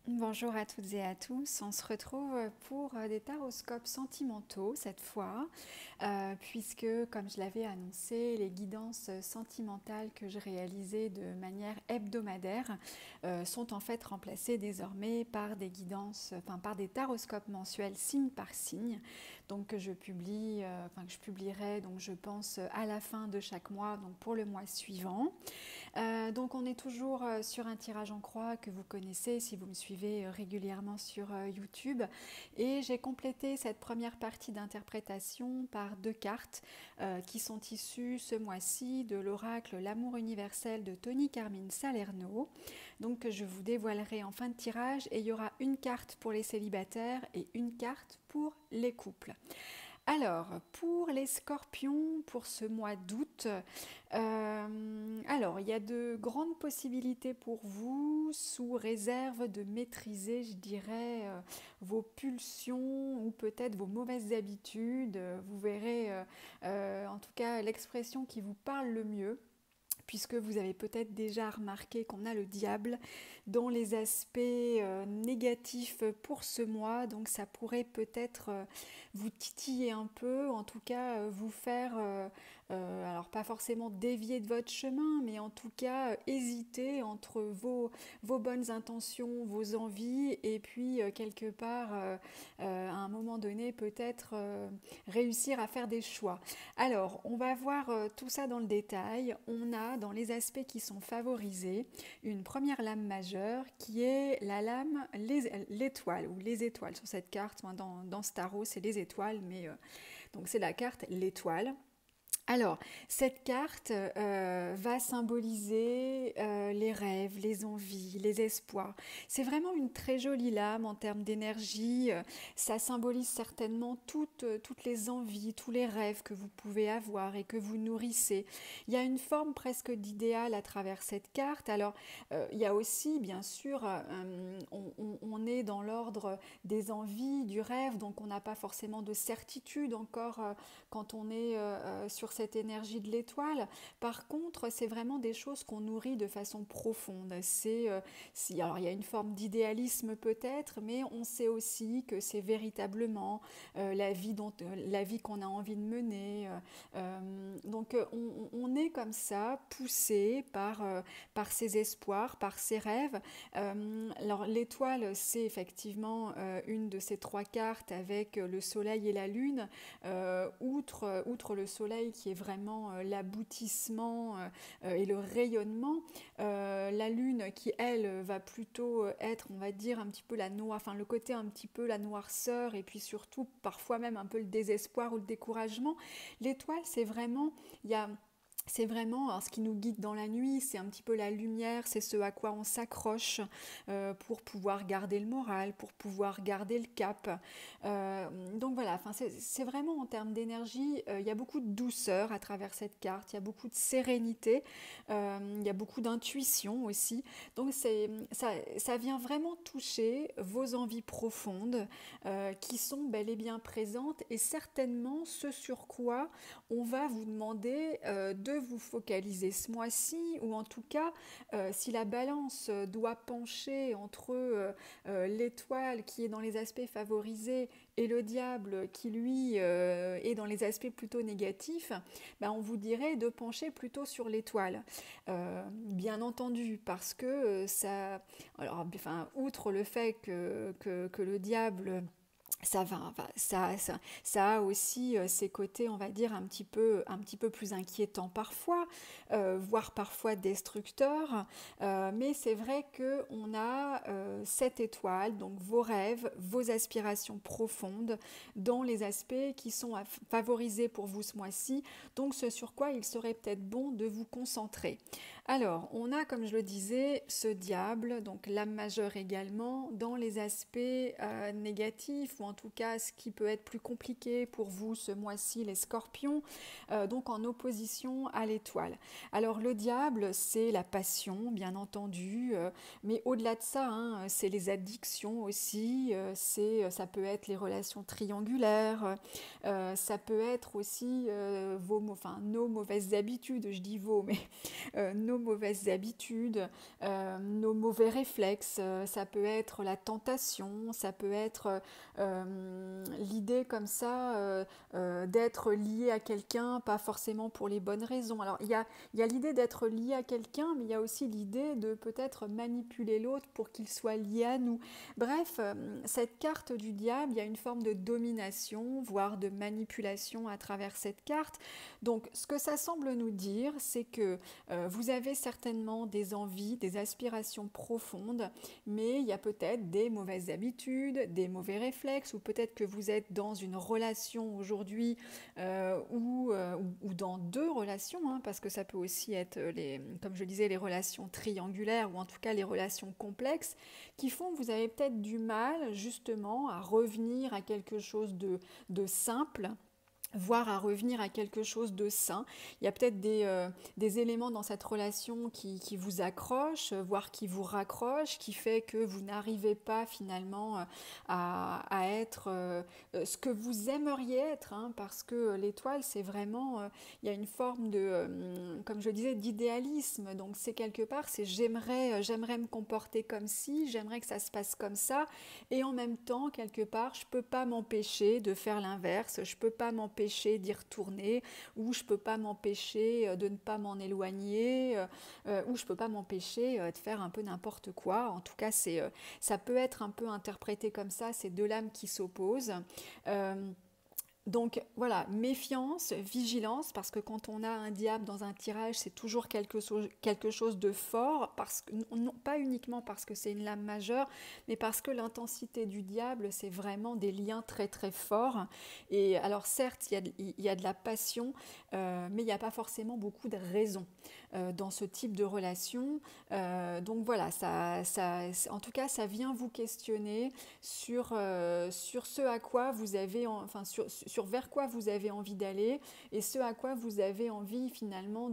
Bonjour à toutes et à tous, on se retrouve pour des taroscopes sentimentaux cette fois, puisque comme je l'avais annoncé, les guidances sentimentales que je réalisais de manière hebdomadaire sont en fait remplacées désormais par des guidances, par des taroscopes mensuels signe par signe, donc que je publie, que je publierai donc je pense à la fin de chaque mois, donc pour le mois suivant. Donc on est toujours sur un tirage en croix que vous connaissez si vous me suivez régulièrement sur YouTube. Et j'ai complété cette première partie d'interprétation par deux cartes qui sont issues ce mois-ci de l'oracle L'amour universel de Tony Carmine Salerno. Donc que je vous dévoilerai en fin de tirage, et il y aura une carte pour les célibataires et une carte pour les couples. Alors, pour les scorpions, pour ce mois d'août, il y a de grandes possibilités pour vous, sous réserve de maîtriser, je dirais, vos pulsions ou peut-être vos mauvaises habitudes. Vous verrez, en tout cas, l'expression qui vous parle le mieux, puisque vous avez peut-être déjà remarqué qu'on a le diable dans les aspects négatifs pour ce mois, donc ça pourrait peut-être vous titiller un peu, en tout cas vous faire, alors pas forcément dévier de votre chemin, mais en tout cas hésiter entre vos bonnes intentions, vos envies, et puis quelque part, à un moment donné, peut-être réussir à faire des choix. Alors, on va voir tout ça dans le détail. On a dans les aspects qui sont favorisés une première lame majeure qui est la lame l'étoile ou les étoiles sur cette carte. Dans ce tarot, c'est les étoiles, mais donc c'est la carte l'étoile. Alors, cette carte va symboliser les rêves, les envies, les espoirs. C'est vraiment une très jolie lame en termes d'énergie. Ça symbolise certainement toutes les envies, tous les rêves que vous pouvez avoir et que vous nourrissez. Il y a une forme presque d'idéal à travers cette carte. Alors, il y a aussi, bien sûr, on est dans l'ordre des envies, du rêve, donc on n'a pas forcément de certitude encore quand on est sur cette énergie de l'étoile. Par contre, c'est vraiment des choses qu'on nourrit de façon profonde. Alors il y a une forme d'idéalisme peut-être, mais on sait aussi que c'est véritablement la vie qu'on a envie de mener. On est comme ça, poussé par ses espoirs, par ses rêves. Alors l'étoile, c'est effectivement une de ces trois cartes avec le soleil et la lune. Outre le soleil qui est vraiment l'aboutissement et le rayonnement, la lune qui elle va plutôt être, on va dire, un petit peu le côté un petit peu la noirceur, et puis surtout parfois même un peu le désespoir ou le découragement. L'étoile, c'est vraiment, alors ce qui nous guide dans la nuit, c'est un petit peu la lumière, c'est ce à quoi on s'accroche pour pouvoir garder le moral, pour pouvoir garder le cap. Donc voilà, c'est vraiment en termes d'énergie, il y a beaucoup de douceur à travers cette carte, il y a beaucoup de sérénité, il y a beaucoup d'intuition aussi. Donc ça vient vraiment toucher vos envies profondes qui sont bel et bien présentes, et certainement ce sur quoi on va vous demander de vous focaliser ce mois-ci, ou en tout cas, si la balance doit pencher entre l'étoile qui est dans les aspects favorisés et le diable qui lui est dans les aspects plutôt négatifs, on vous dirait de pencher plutôt sur l'étoile. Bien entendu, parce que outre le fait que le diable ça a aussi ses côtés, on va dire, un petit peu plus inquiétants parfois, voire parfois destructeurs. Mais c'est vrai qu'on a cette étoile, donc vos rêves, vos aspirations profondes, dans les aspects qui sont favorisés pour vous ce mois-ci. Donc ce sur quoi il serait peut-être bon de vous concentrer. Alors, on a, comme je le disais, ce diable, donc l'âme majeure également, dans les aspects négatifs, ou en tout cas ce qui peut être plus compliqué pour vous ce mois-ci, les scorpions, donc en opposition à l'étoile. Alors le diable, c'est la passion, bien entendu, mais au-delà de ça, hein, c'est les addictions aussi, ça peut être les relations triangulaires, ça peut être aussi nos mauvaises habitudes, je dis vos, mais nos mauvaises habitudes, nos mauvais réflexes, ça peut être la tentation, ça peut être l'idée comme ça d'être lié à quelqu'un, pas forcément pour les bonnes raisons. Alors il y a l'idée d'être lié à quelqu'un, mais il y a aussi l'idée de peut-être manipuler l'autre pour qu'il soit lié à nous. Bref, cette carte du diable, il y a une forme de domination, voire de manipulation à travers cette carte. Donc ce que ça semble nous dire, c'est que vous avez certainement des envies, des aspirations profondes, mais il y a peut-être des mauvaises habitudes, des mauvais réflexes, ou peut-être que vous êtes dans une relation aujourd'hui ou dans deux relations, hein, parce que ça peut aussi être, comme je disais, les relations triangulaires ou en tout cas les relations complexes, qui font que vous avez peut-être du mal justement à revenir à quelque chose de simple, voire à revenir à quelque chose de sain. Il y a peut-être des éléments dans cette relation qui vous accrochent, voire qui vous raccrochent, qui fait que vous n'arrivez pas finalement à être ce que vous aimeriez être, hein, parce que l'étoile, c'est vraiment, il y a une forme de, comme je disais, d'idéalisme. Donc c'est quelque part, c'est j'aimerais me comporter comme ci, j'aimerais que ça se passe comme ça, et en même temps, quelque part, je ne peux pas m'empêcher de faire l'inverse, je ne peux pas m'empêcher d'y retourner, ou je peux pas m'empêcher de ne pas m'en éloigner, ou je peux pas m'empêcher de faire un peu n'importe quoi. En tout cas, ça peut être un peu interprété comme ça, ces deux lames qui s'opposent. Donc voilà, méfiance, vigilance, parce que quand on a un diable dans un tirage, c'est toujours quelque chose de fort, non, pas uniquement parce que c'est une lame majeure, mais parce que l'intensité du diable, c'est vraiment des liens très très forts. Et alors certes, il y a de la passion, mais il n'y a pas forcément beaucoup de raisons dans ce type de relation. Donc voilà, en tout cas, ça vient vous questionner sur ce à quoi vous avez, sur vers quoi vous avez envie d'aller et ce à quoi vous avez envie finalement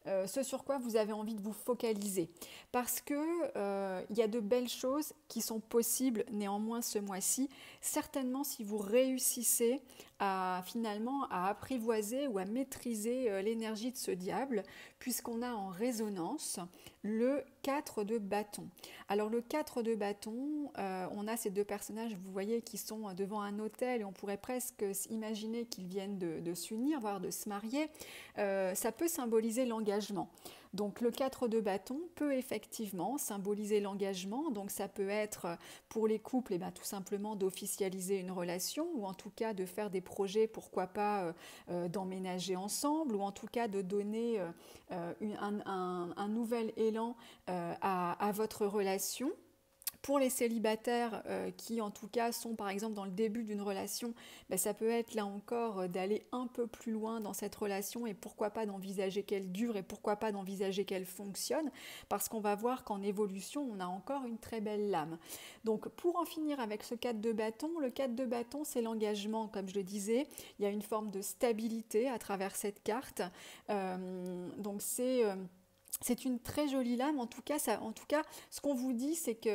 ce sur quoi vous avez envie de vous focaliser. Parce que il y a de belles choses qui sont possibles néanmoins ce mois-ci, certainement si vous réussissez finalement à apprivoiser ou à maîtriser l'énergie de ce diable, puisqu'on a en résonance le 4 de bâton. Alors le 4 de bâton, on a ces deux personnages, vous voyez, qui sont devant un autel et on pourrait presque imaginer qu'ils viennent de s'unir, voire de se marier. Ça peut symboliser l'engagement. Donc le 4 de bâton peut effectivement symboliser l'engagement, donc ça peut être pour les couples tout simplement d'officialiser une relation ou en tout cas de faire des projets, pourquoi pas d'emménager ensemble ou en tout cas de donner un nouvel élan à votre relation. Pour les célibataires qui en tout cas sont par exemple dans le début d'une relation, ça peut être là encore d'aller un peu plus loin dans cette relation et pourquoi pas d'envisager qu'elle dure et pourquoi pas d'envisager qu'elle fonctionne, parce qu'on va voir qu'en évolution on a encore une très belle lame. Donc pour en finir avec ce 4 de bâton, le 4 de bâton c'est l'engagement, comme je le disais, il y a une forme de stabilité à travers cette carte, donc c'est une très jolie lame. En tout cas, ce qu'on vous dit, c'est qu'il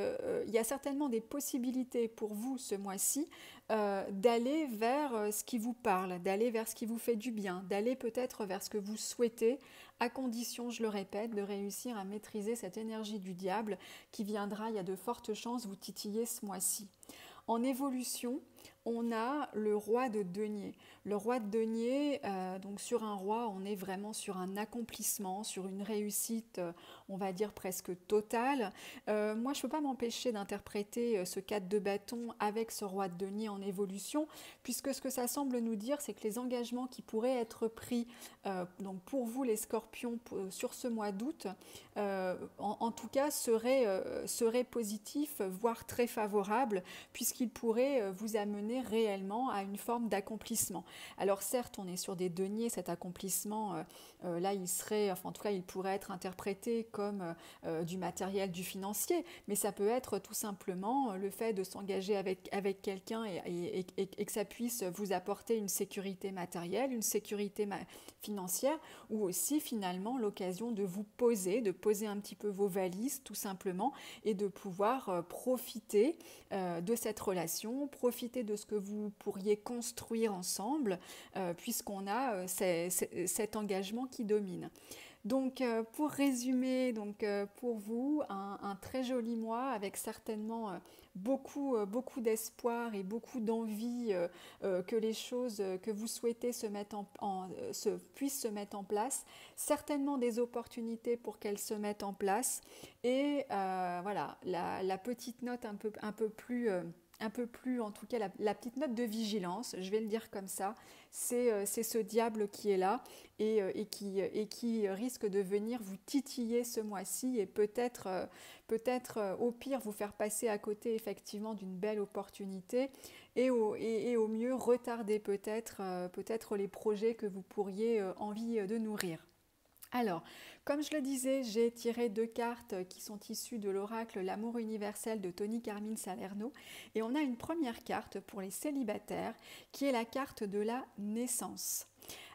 y a certainement des possibilités pour vous ce mois-ci d'aller vers ce qui vous parle, d'aller vers ce qui vous fait du bien, d'aller peut-être vers ce que vous souhaitez, à condition, je le répète, de réussir à maîtriser cette énergie du diable qui viendra, il y a de fortes chances, vous titiller ce mois-ci. En évolution, on a le roi de denier. Le roi de denier, donc sur un roi, on est vraiment sur un accomplissement, sur une réussite, on va dire presque totale. Moi, je ne peux pas m'empêcher d'interpréter ce 4 de bâton avec ce roi de denier en évolution, puisque ce que ça semble nous dire, c'est que les engagements qui pourraient être pris donc pour vous les scorpions sur ce mois d'août, en tout cas seraient positifs, voire très favorables, puisqu'ils pourraient vous amener mener réellement à une forme d'accomplissement. Alors certes, on est sur des deniers, cet accomplissement, là il serait, enfin en tout cas il pourrait être interprété comme du matériel, du financier, mais ça peut être tout simplement le fait de s'engager avec quelqu'un et que ça puisse vous apporter une sécurité matérielle, une sécurité financière, ou aussi finalement l'occasion de vous poser, de poser un petit peu vos valises tout simplement et de pouvoir profiter de cette relation, profiter de ce que vous pourriez construire ensemble, puisqu'on a cet engagement qui domine. Donc pour résumer, pour vous, un très joli mois avec certainement beaucoup d'espoir et beaucoup d'envie que les choses que vous souhaitez puissent se mettre en place, certainement des opportunités pour qu'elles se mettent en place et voilà, la petite note un peu plus, en tout cas la petite note de vigilance, je vais le dire comme ça, c'est ce diable qui est là et qui risque de venir vous titiller ce mois-ci et peut-être au pire vous faire passer à côté effectivement d'une belle opportunité et au mieux retarder peut-être les projets que vous pourriez envie de nourrir. Alors, comme je le disais, j'ai tiré 2 cartes qui sont issues de l'oracle L'amour universel de Tony Carmine Salerno. Et on a une première carte pour les célibataires qui est la carte de la naissance.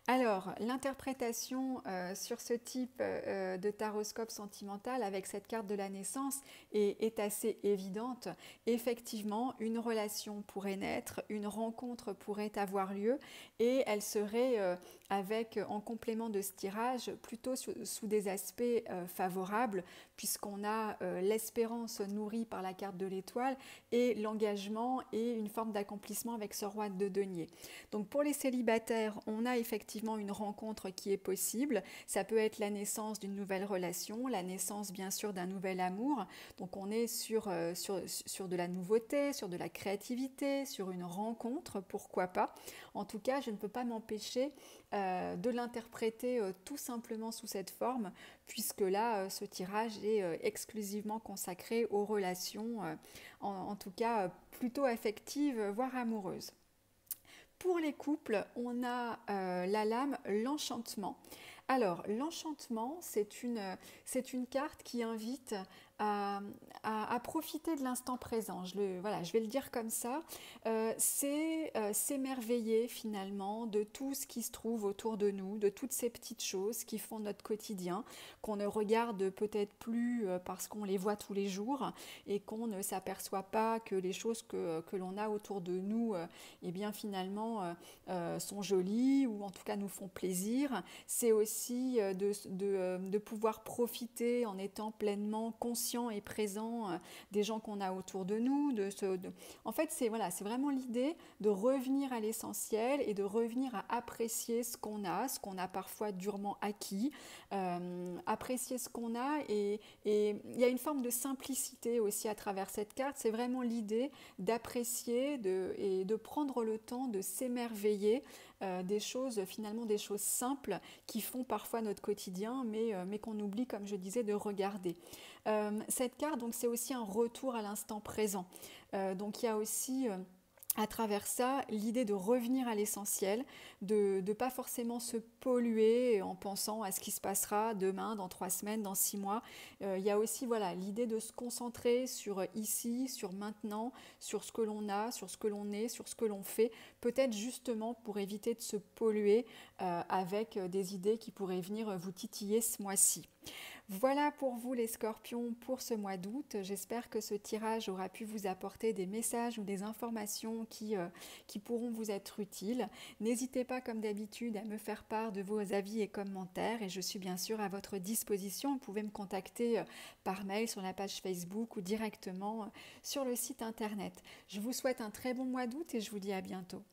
Alors, l'interprétation sur ce type de taroscope sentimental avec cette carte de la naissance est assez évidente. Effectivement, une relation pourrait naître, une rencontre pourrait avoir lieu et elle serait en complément de ce tirage plutôt sous des aspects favorables puisqu'on a l'espérance nourrie par la carte de l'étoile et l'engagement et une forme d'accomplissement avec ce roi de denier. Donc pour les célibataires, on a effectivement une rencontre qui est possible. Ça peut être la naissance d'une nouvelle relation, la naissance bien sûr d'un nouvel amour. Donc on est sur de la nouveauté, sur de la créativité, sur une rencontre, pourquoi pas. En tout cas, je ne peux pas m'empêcher de l'interpréter tout simplement sous cette forme, puisque là, ce tirage est exclusivement consacré aux relations, en tout cas plutôt affectives, voire amoureuses. Pour les couples, on a la lame l'enchantement. Alors, l'enchantement, c'est une carte qui invite à profiter de l'instant présent. Je vais le dire comme ça. C'est s'émerveiller finalement de tout ce qui se trouve autour de nous, de toutes ces petites choses qui font notre quotidien, qu'on ne regarde peut-être plus parce qu'on les voit tous les jours et qu'on ne s'aperçoit pas que les choses que l'on a autour de nous, eh bien finalement sont jolies ou en tout cas nous font plaisir. C'est aussi de pouvoir profiter en étant pleinement conscient et présent des gens qu'on a autour de nous. En fait, c'est vraiment l'idée de revenir à l'essentiel et de revenir à apprécier ce qu'on a parfois durement acquis, apprécier ce qu'on a et il y a une forme de simplicité aussi à travers cette carte. C'est vraiment l'idée d'apprécier et de prendre le temps de s'émerveiller des choses simples qui font parfois notre quotidien mais qu'on oublie, comme je disais, de regarder. Cette carte, donc, c'est aussi un retour à l'instant présent. Donc il y a aussi à travers ça l'idée de revenir à l'essentiel, de ne pas forcément se polluer en pensant à ce qui se passera demain, dans 3 semaines, dans 6 mois. Il y a aussi l'idée de se concentrer sur ici, sur maintenant, sur ce que l'on a, sur ce que l'on est, sur ce que l'on fait, peut-être justement pour éviter de se polluer avec des idées qui pourraient venir vous titiller ce mois-ci. Voilà pour vous les scorpions pour ce mois d'août. J'espère que ce tirage aura pu vous apporter des messages ou des informations qui pourront vous être utiles. N'hésitez pas comme d'habitude à me faire part de vos avis et commentaires et je suis bien sûr à votre disposition. Vous pouvez me contacter par mail sur la page Facebook ou directement sur le site internet. Je vous souhaite un très bon mois d'août et je vous dis à bientôt.